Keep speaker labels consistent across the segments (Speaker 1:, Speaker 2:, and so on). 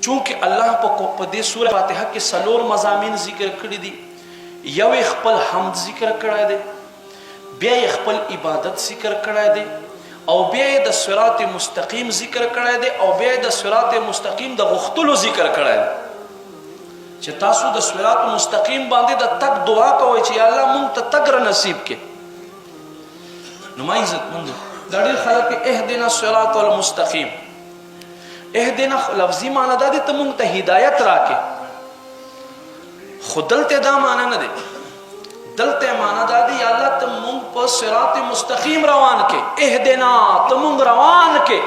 Speaker 1: چونکه الله په دې سوره فاتحه کې څلور مضامین ذکر کړي دي. یو خپل حمد ذکر کړی دی، بیا خپل عبادت ذکر کړی دی، او بیا د صراط مستقیم ذکر کړی دی، او بیا د صراط مستقیم د غختلو ذکر کړی دی چې تاسو د صراط مستقیم باندې د تک دعا کوئ چې یا الله مونږ ته تک را نصیب کې. نو ما عزتمندو دا ډېر خلک اهدنا الصراط المستقیم، اهدنا لفظي معنی دا دی ته مونږ ته هدایت راکې، خو دلته دا معنی نه دی. دلته معنی دا دی یا الله ته مونږ په صراط مستقیم روان کې، اهدنا ته مونږ روان کې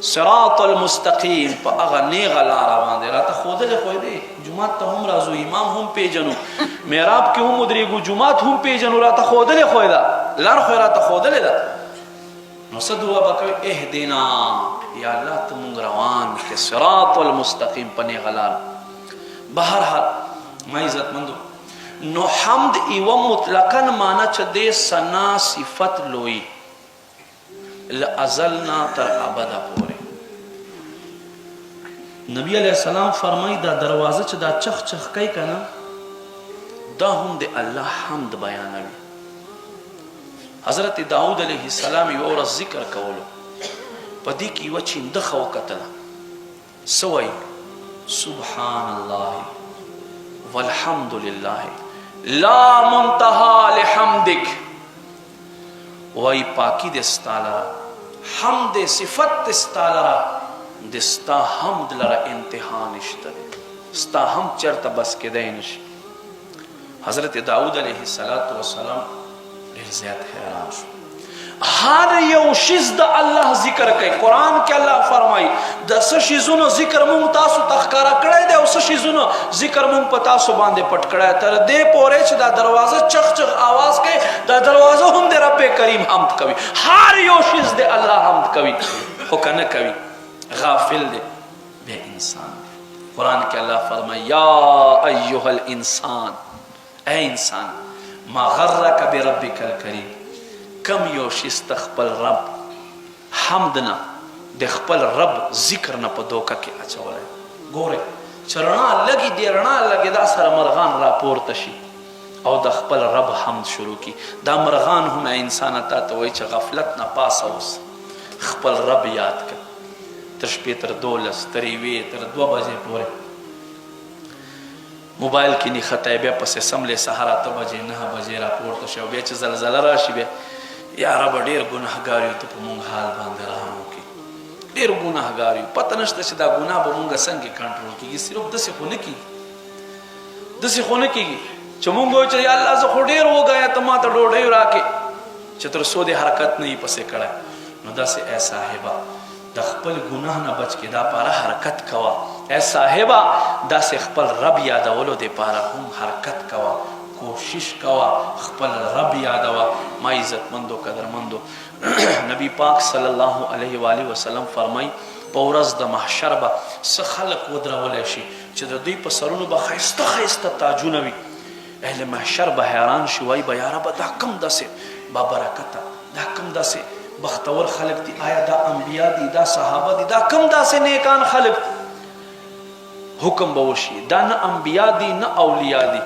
Speaker 1: صراط المستقیم په هغه نیغه لاره باندې راته ښودلې خو دی. جومات ته هم راځو، امام هم پیژنو، محراب کې هم ودرېږو، جومات هم پیژنو، راته ښودلې خو ده، لار خو راته ښودلې ده. نو څه دعا به کوي؟ اهدنا یا الله ته مونږ روان کې صراط المستقیم په نیغه لاره. بهرحال ما عزتمندو نو حمد ایوه مطلقاً معنی چې دی ثنا صفت لوی لازلنا تر ابده پورې. نبی علیہ السلام فرمای دا دروازه چې دا چخ چخ کوي کنه دا هم د الله حمد بیانوي. حضرت داود علیہ السلام یو ورځ ذکر کولو، په دې کې یوه چینده وکتله، څه وایي؟ سبحان الله والحمد لله لا منتهى لحمدک. وای پاکی د ستا لره، حمد صفت د ستا لره، د ستا حمد لره انتها نشته دی، ستا هم چرته بس کېدی نشي. حضرت داود علیه السلام ډېر زیات حیران شو. هر یو شیز د الله ذکر کوي. قرآن کې الله فرمایي د څه شیزونو ذکر مونږ تاسو ته ښکاره کړی دی او څه شیزونو ذکر مونږ په تاسو باندې پټ کړی. تر دې پورې چې دا دروازه چغ چغ آواز کوي، دا دروازه هم د رب کریم حمد کوي. هر یو شیز د الله حمد کوي، خو که نه کوي غافل دی بیا انسان. قرآن کې الله فرمایي یا ایها الانسان، ای انسان ما غرک بربک الکریم، کم یو شیست خپل رب حمد نه د خپل رب ذکر نه په دوکه کې اچولی. ګورئ چې رڼا لګي دی، رڼا لګي دا سره مرغان راپورته شي او د خپل رب حمد شروع کی. دا مرغان هم انسان تا ته وایي چې غفلت نه پاسه اوس خپل رب یاد کړه. تر شپې تر 12 تر 1 تر 2 بجې پورې موبایل کې نښتی، بیا پسې سملې سهار 8 بجې 9 بجې راپورته شي، او بیا چې زلزله راشي بیا یا رب ډېر ګناهګار یو، ته په مونږ حال باندې رحم وکړي. ډېر ګناهګار یو، پته نشته چې دا ګناه به مونږ څنګه کنټرول کېږي. صرف داسې خو نه کېږي، داسې خو نه کېږي چې مونږ وایو چې یا الله زه خو ډېر وږی ته ما ته ډوډۍ راکړې، چې تر څو دې حرکت نه یې پسې کړی. نو داسې ای صاحبه د خپل ګناه نه بچ کې دا پاره حرکت کوه. ای صاحبه داسې خپل رب یادولو دپاره هم حرکت کوه، کوشش کوه، خپل رب یادوه. ما عزتمندو قدرمندو نبی پاک صلی الله علیه و آله وسلم فرمای په ورځ د محشر به څه خلک ودرولی شي چې د دوی په سرونو به ښایسته ښایسته تاجونه وي. اهل محشر به حیران شي، وایي به یا رب دا کم داسې بابرکته، دا کم داسې بختور خلق دي، آیا دا انبیا دي، دا صحابه دي، دا کم داسې نیکان خلق دي؟ حکم به وشي دا نه انبیا دي نه اولیا دي،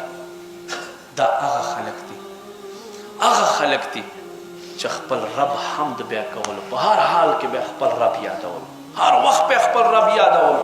Speaker 1: دا هغه خلق دي، هغه خلق دي چې خپل رب حمد بیا کولو، په هر حال کې بیا خپل رب یادولو، هر وخت بیا خپل رب یادولو.